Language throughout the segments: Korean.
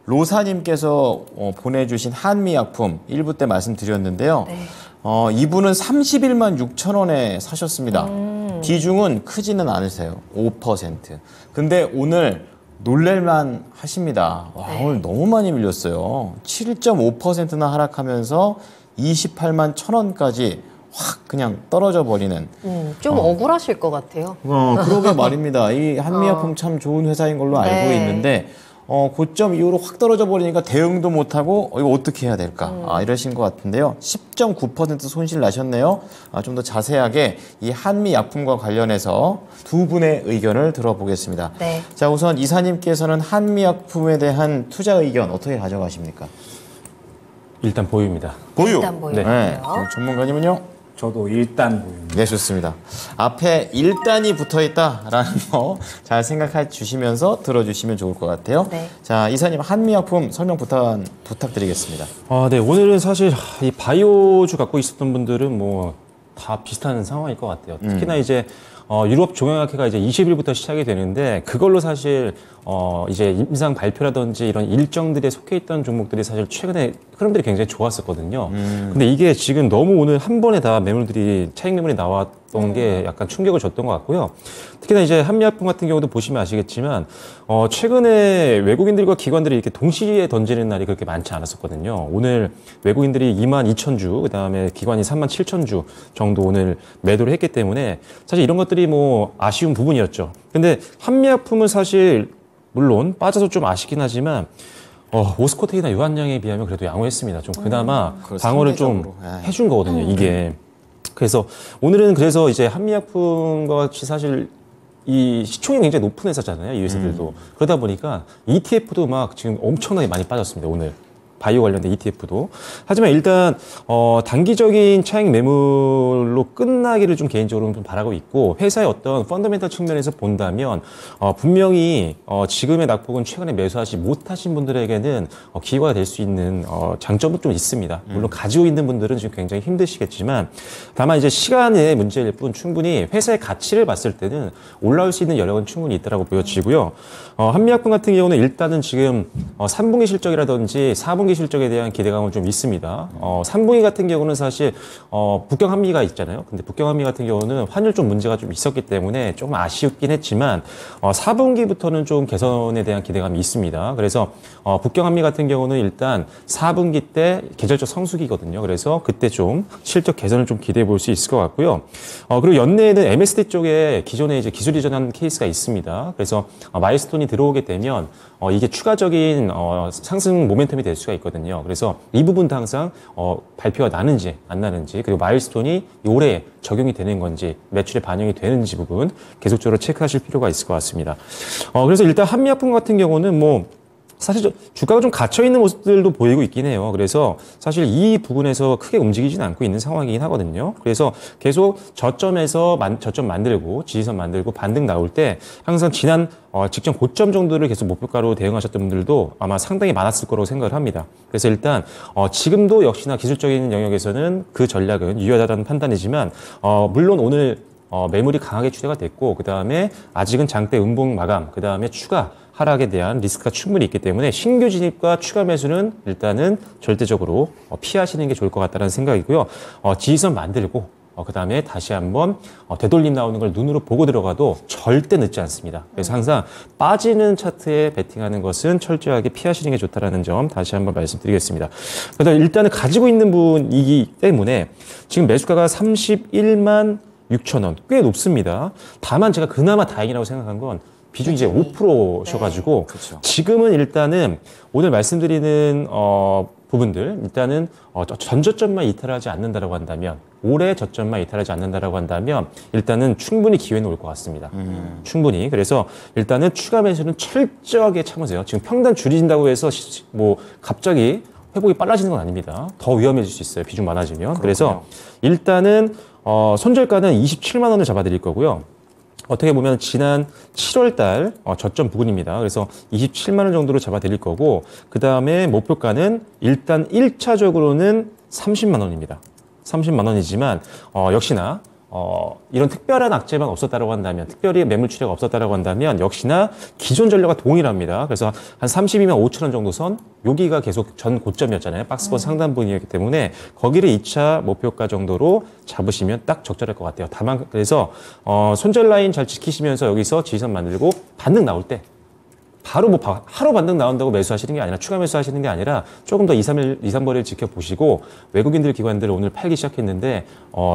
로사님께서 보내주신 한미약품 1부 때 말씀드렸는데요. 네. 이분은 31만 6천 원에 사셨습니다. 비중은 크지는 않으세요. 5%. 근데 오늘 놀랄만 하십니다. 와, 네. 오늘 너무 많이 밀렸어요. 7.5%나 하락하면서 28만 1천 원까지 확 그냥 떨어져 버리는. 좀 억울하실 것 같아요. 그러게 말입니다. 이 한미약품 참 좋은 회사인 걸로 알고 있는데 고점 이후로 확 떨어져 버리니까 대응도 못하고 이거 어떻게 해야 될까 이러신 것 같은데요. 10.9% 손실 나셨네요. 좀 더 자세하게 이 한미약품과 관련해서 두 분의 의견을 들어보겠습니다. 네. 자, 우선 이사님께서는 한미약품에 대한 투자 의견 어떻게 가져가십니까? 일단 보유입니다. 보유. 일단 보유. 네. 전문가님은요? 저도 일단 보유입니다. 네, 좋습니다. 앞에 일단이 붙어있다라는 거 잘 생각해 주시면서 들어주시면 좋을 것 같아요. 네. 자, 이사님 한미약품 설명 부탁드리겠습니다. 네, 오늘은 사실 이 바이오주 갖고 있었던 분들은 뭐 다 비슷한 상황일 것 같아요. 특히나 이제 유럽 종양학회가 이제 20일부터 시작이 되는데 그걸로 사실 이제 임상 발표라든지 이런 일정들에 속해 있던 종목들이 사실 최근에 흐름들이 굉장히 좋았었거든요. 근데 이게 지금 너무 오늘 한 번에 다 매물들이 차익 매물이 나왔던 게 약간 충격을 줬던 것 같고요. 특히나 이제 한미약품 같은 경우도 보시면 아시겠지만 최근에 외국인들과 기관들이 이렇게 동시에 던지는 날이 그렇게 많지 않았었거든요. 오늘 외국인들이 22,000주, 그다음에 기관이 37,000주 정도 오늘 매도를 했기 때문에 사실 이런 것들이 뭐 아쉬운 부분이었죠. 근데 한미약품은 사실 물론 빠져서 좀 아쉽긴 하지만 오스코텍이나 유한양에 비하면 그래도 양호했습니다. 좀 그나마 방어를 좀 해준 거거든요, 이게. 그래서 오늘은 그래서 이제 한미약품과 같이 사실 이 시총이 굉장히 높은 회사잖아요, 이 회사들도. 그러다 보니까 ETF도 막 지금 엄청나게 많이 빠졌습니다, 오늘. 바이오 관련된 ETF도. 하지만 일단 단기적인 차익 매물로 끝나기를 좀 개인적으로 좀 바라고 있고, 회사의 어떤 펀더멘털 측면에서 본다면 분명히 지금의 낙폭은 최근에 매수하지 못하신 분들에게는 기회가 될 수 있는 장점은 좀 있습니다. 물론 가지고 있는 분들은 지금 굉장히 힘드시겠지만, 다만 이제 시간의 문제일 뿐 충분히 회사의 가치를 봤을 때는 올라올 수 있는 여력은 충분히 있다고 보여지고요. 한미약품 같은 경우는 일단은 지금 3분기 실적이라든지 4분기 실적에 대한 기대감은 좀 있습니다. 3분기 같은 경우는 사실 북경 한미가 있잖아요. 근데 북경 한미 같은 경우는 환율 좀 문제가 좀 있었기 때문에 조금 아쉽긴 했지만 4분기부터는 좀 개선에 대한 기대감이 있습니다. 그래서 북경 한미 같은 경우는 일단 4분기 때 계절적 성수기거든요. 그래서 그때 좀 실적 개선을 좀 기대해 볼 수 있을 것 같고요. 그리고 연내에는 MSD 쪽에 기존에 이제 기술 이전한 케이스가 있습니다. 그래서 마일스톤이 들어오게 되면 이게 추가적인 상승 모멘텀이 될 수가 있거든요. 그래서 이 부분도 항상 발표가 나는지 안 나는지, 그리고 마일스톤이 올해 적용이 되는 건지, 매출에 반영이 되는지 부분 계속적으로 체크하실 필요가 있을 것 같습니다. 그래서 일단 한미약품 같은 경우는 뭐 사실 주가가 좀 갇혀있는 모습들도 보이고 있긴 해요. 그래서 사실 이 부분에서 크게 움직이지는 않고 있는 상황이긴 하거든요. 그래서 계속 저점에서 저점 만들고 지지선 만들고 반등 나올 때 항상 지난 직전 고점 정도를 계속 목표가로 대응하셨던 분들도 아마 상당히 많았을 거라고 생각을 합니다. 그래서 일단 지금도 역시나 기술적인 영역에서는 그 전략은 유효하다는 판단이지만 물론 오늘 매물이 강하게 추세가 됐고, 그 다음에 아직은 장대 음봉 마감, 그 다음에 추가 하락에 대한 리스크가 충분히 있기 때문에 신규 진입과 추가 매수는 일단은 절대적으로 피하시는 게 좋을 것 같다는 생각이고요. 지지선 만들고 그 다음에 다시 한번 되돌림 나오는 걸 눈으로 보고 들어가도 절대 늦지 않습니다. 그래서 항상 빠지는 차트에 베팅하는 것은 철저하게 피하시는 게 좋다는 점 다시 한번 말씀드리겠습니다. 그래서 일단은 가지고 있는 분이기 때문에 지금 매수가가 31만 6천 원, 꽤 높습니다. 다만 제가 그나마 다행이라고 생각한 건 비중이 이제 5%셔가지고 그렇죠. 지금은 일단은 오늘 말씀드리는 부분들 일단은 전저점만 이탈하지 않는다라고 한다면, 올해 저점만 이탈하지 않는다라고 한다면 일단은 충분히 기회는 올 것 같습니다. 충분히. 그래서 일단은 추가 매수는 철저하게 참으세요. 지금 평단 줄인다고 해서 뭐 갑자기 회복이 빨라지는 건 아닙니다. 더 위험해질 수 있어요. 비중 많아지면. 그렇군요. 그래서 일단은 손절가는 27만 원을 잡아드릴 거고요. 어떻게 보면 지난 7월 달 저점 부근입니다. 그래서 27만 원 정도로 잡아드릴 거고, 그 다음에 목표가는 일단 1차적으로는 30만 원입니다. 30만 원이지만 역시나 이런 특별한 악재만 없었다라고 한다면, 특별히 매물 출회가 없었다라고 한다면 역시나 기존 전략과 동일합니다. 그래서 한 32만 5천 원 정도 선, 여기가 계속 전 고점이었잖아요. 박스권 상단분이었기 때문에 거기를 2차 목표가 정도로 잡으시면 딱 적절할 것 같아요. 다만 그래서 손절 라인 잘 지키시면서 여기서 지지선 만들고 반등 나올 때 바로 뭐 하루 반등 나온다고 매수하시는 게 아니라, 추가 매수하시는 게 아니라 조금 더 2, 3거리를 지켜보시고, 외국인들 기관들 오늘 팔기 시작했는데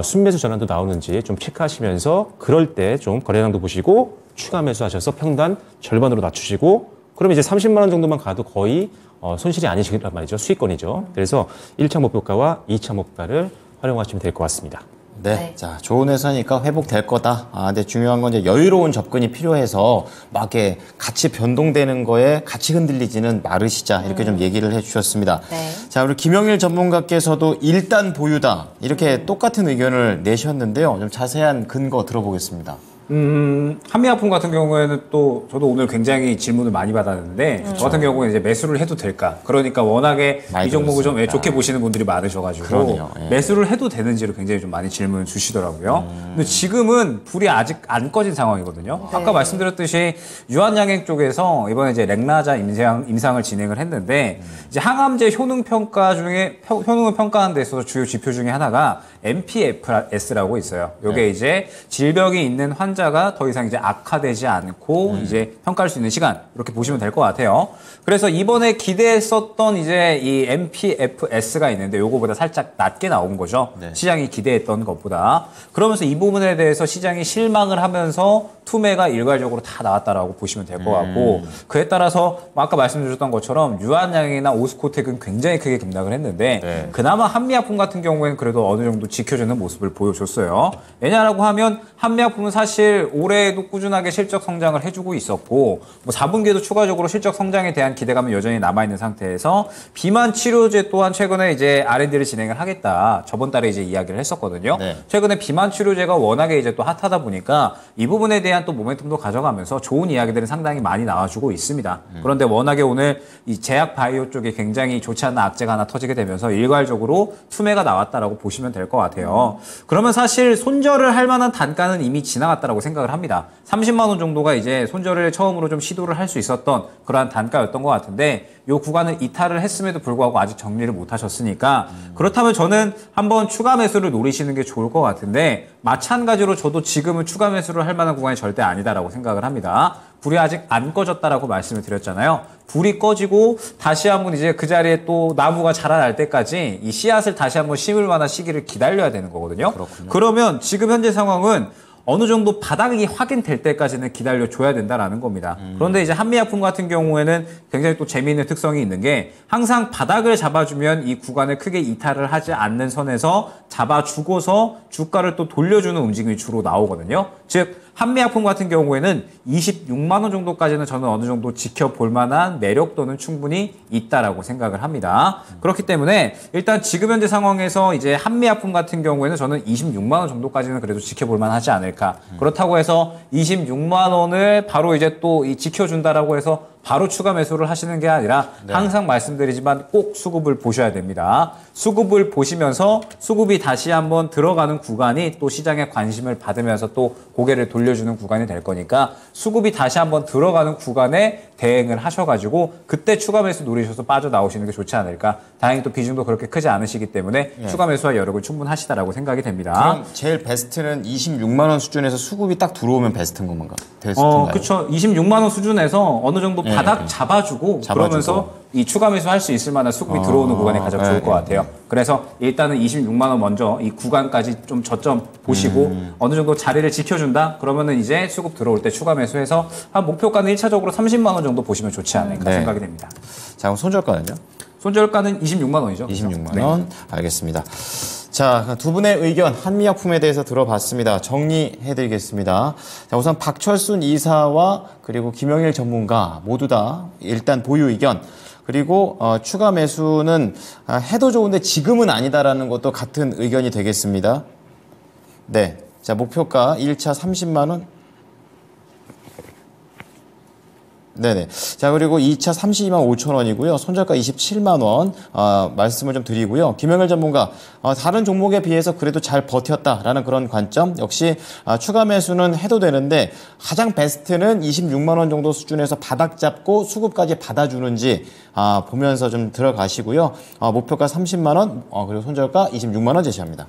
순매수 전환도 나오는지 좀 체크하시면서 그럴 때 좀 거래량도 보시고 추가 매수하셔서 평단 절반으로 낮추시고, 그러면 이제 30만 원 정도만 가도 거의 손실이 아니시란 말이죠. 수익권이죠. 그래서 1차 목표가와 2차 목표가를 활용하시면 될 것 같습니다. 네. 자, 좋은 회사니까 회복될 거다. 근데 중요한 건 이제 여유로운 접근이 필요해서 막 이렇게 같이 변동되는 거에 같이 흔들리지는 마르시자. 이렇게 좀 얘기를 해 주셨습니다. 네. 자, 우리 김영일 전문가께서도 일단 보유다. 이렇게 똑같은 의견을 내셨는데요. 좀 자세한 근거 들어보겠습니다. 한미약품 같은 경우에는 또 저도 오늘 굉장히 질문을 많이 받았는데 저 같은 경우는 이제 매수를 해도 될까? 그러니까 워낙에 이 종목을 좀 좋게 보시는 분들이 많으셔가지고 그러네요. 예. 매수를 해도 되는지를 굉장히 좀 많이 질문을 주시더라고요. 근데 지금은 불이 아직 안 꺼진 상황이거든요. 아까 말씀드렸듯이 유한양행 쪽에서 이번에 이제 렉라자 임상을 진행을 했는데 이제 항암제 효능 평가 중에 효능을 평가하는 데 있어서 주요 지표 중에 하나가 MPFS라고 있어요. 요게 이제 질병이 있는 환자가 더 이상 이제 악화되지 않고 이제 평가할 수 있는 시간, 이렇게 보시면 될 것 같아요. 그래서 이번에 기대했었던 이제 이 MPFS가 있는데 요거보다 살짝 낮게 나온 거죠. 네. 시장이 기대했던 것보다. 그러면서 이 부분에 대해서 시장이 실망을 하면서 투매가 일괄적으로 다 나왔다라고 보시면 될 것 같고, 그에 따라서 아까 말씀드렸던 것처럼 유한양이나 오스코텍은 굉장히 크게 급락을 했는데 네. 그나마 한미약품 같은 경우에는 그래도 어느 정도 지켜주는 모습을 보여줬어요. 왜냐라고 하면 한미약품은 사실 올해에도 꾸준하게 실적 성장을 해주고 있었고, 뭐 4분기에도 추가적으로 실적 성장에 대한 기대감은 여전히 남아있는 상태에서 비만 치료제 또한 최근에 이제 R&D를 진행을 하겠다. 저번 달에 이제 이야기를 했었거든요. 네. 최근에 비만 치료제가 워낙에 이제 또 핫하다 보니까 이 부분에 대한 또 모멘텀도 가져가면서 좋은 이야기들은 상당히 많이 나와주고 있습니다. 그런데 워낙에 오늘 이 제약 바이오 쪽에 굉장히 좋지 않은 악재가 하나 터지게 되면서 일괄적으로 투매가 나왔다라고 보시면 될 것 같아요. 그러면 사실 손절을 할 만한 단가는 이미 지나갔다라고 생각을 합니다. 30만 원 정도가 이제 손절을 처음으로 좀 시도를 할 수 있었던 그러한 단가였던 것 같은데, 요 구간을 이탈을 했음에도 불구하고 아직 정리를 못 하셨으니까 그렇다면 저는 한번 추가 매수를 노리시는 게 좋을 것 같은데, 마찬가지로 저도 지금은 추가 매수를 할 만한 구간이 절대 아니다라고 생각을 합니다. 불이 아직 안 꺼졌다라고 말씀을 드렸잖아요. 불이 꺼지고 다시 한번 이제 그 자리에 또 나무가 자라날 때까지 이 씨앗을 다시 한번 심을 만한 시기를 기다려야 되는 거거든요. 그렇군요. 그러면 지금 현재 상황은 어느 정도 바닥이 확인될 때까지는 기다려줘야 된다라는 겁니다. 그런데 이제 한미약품 같은 경우에는 굉장히 또 재미있는 특성이 있는 게, 항상 바닥을 잡아주면 이 구간을 크게 이탈을 하지 않는 선에서 잡아주고서 주가를 또 돌려주는 움직임이 주로 나오거든요. 즉 한미약품 같은 경우에는 26만 원 정도까지는 저는 어느 정도 지켜볼 만한 매력도는 충분히 있다라고 생각을 합니다. 그렇기 때문에 일단 지금 현재 상황에서 이제 한미약품 같은 경우에는 저는 26만 원 정도까지는 그래도 지켜볼 만하지 않을까. 그렇다고 해서 26만 원을 바로 이제 또 이 지켜준다라고 해서 바로 추가 매수를 하시는 게 아니라 항상 말씀드리지만 꼭 수급을 보셔야 됩니다. 수급을 보시면서 수급이 다시 한번 들어가는 구간이 또 시장의 관심을 받으면서 또 고개를 돌려주는 구간이 될 거니까, 수급이 다시 한번 들어가는 구간에 대응을 하셔가지고 그때 추가 매수 노리셔서 빠져나오시는 게 좋지 않을까. 다행히 또 비중도 그렇게 크지 않으시기 때문에 추가 매수와 여력을 충분하시다라고 생각이 됩니다. 그럼 제일 베스트는 26만 원 수준에서 수급이 딱 들어오면 베스트인 건가? 베스트인가요? 그렇죠. 26만 원 수준에서 어느 정도 바닥 잡아주고 그러면서 이 추가 매수할 수 있을 만한 수급이 들어오는 구간이 가장 좋을 것 같아요. 그래서 일단은 26만 원 먼저 이 구간까지 좀 저점 보시고 어느 정도 자리를 지켜준다? 그러면은 이제 수급 들어올 때 추가 매수해서 한 목표가는 1차적으로 30만 원 정도 보시면 좋지 않을까 생각이 됩니다. 자, 그럼 손절가는요? 손절가는 26만 원이죠. 26만 원. 알겠습니다. 자, 두 분의 의견 한미약품에 대해서 들어봤습니다. 정리해드리겠습니다. 자, 우선 박철순 이사와 그리고 김영일 전문가 모두 다 일단 보유 의견, 그리고 추가 매수는 해도 좋은데 지금은 아니다라는 것도 같은 의견이 되겠습니다. 네, 자, 목표가 1차 30만 원. 네네. 자, 그리고 2차 32만 5천 원이고요. 손절가 27만 원, 말씀을 좀 드리고요. 김영일 전문가, 다른 종목에 비해서 그래도 잘 버텼다라는 그런 관점. 역시, 추가 매수는 해도 되는데, 가장 베스트는 26만 원 정도 수준에서 바닥 잡고 수급까지 받아주는지, 보면서 좀 들어가시고요. 목표가 30만 원, 그리고 손절가 26만 원 제시합니다.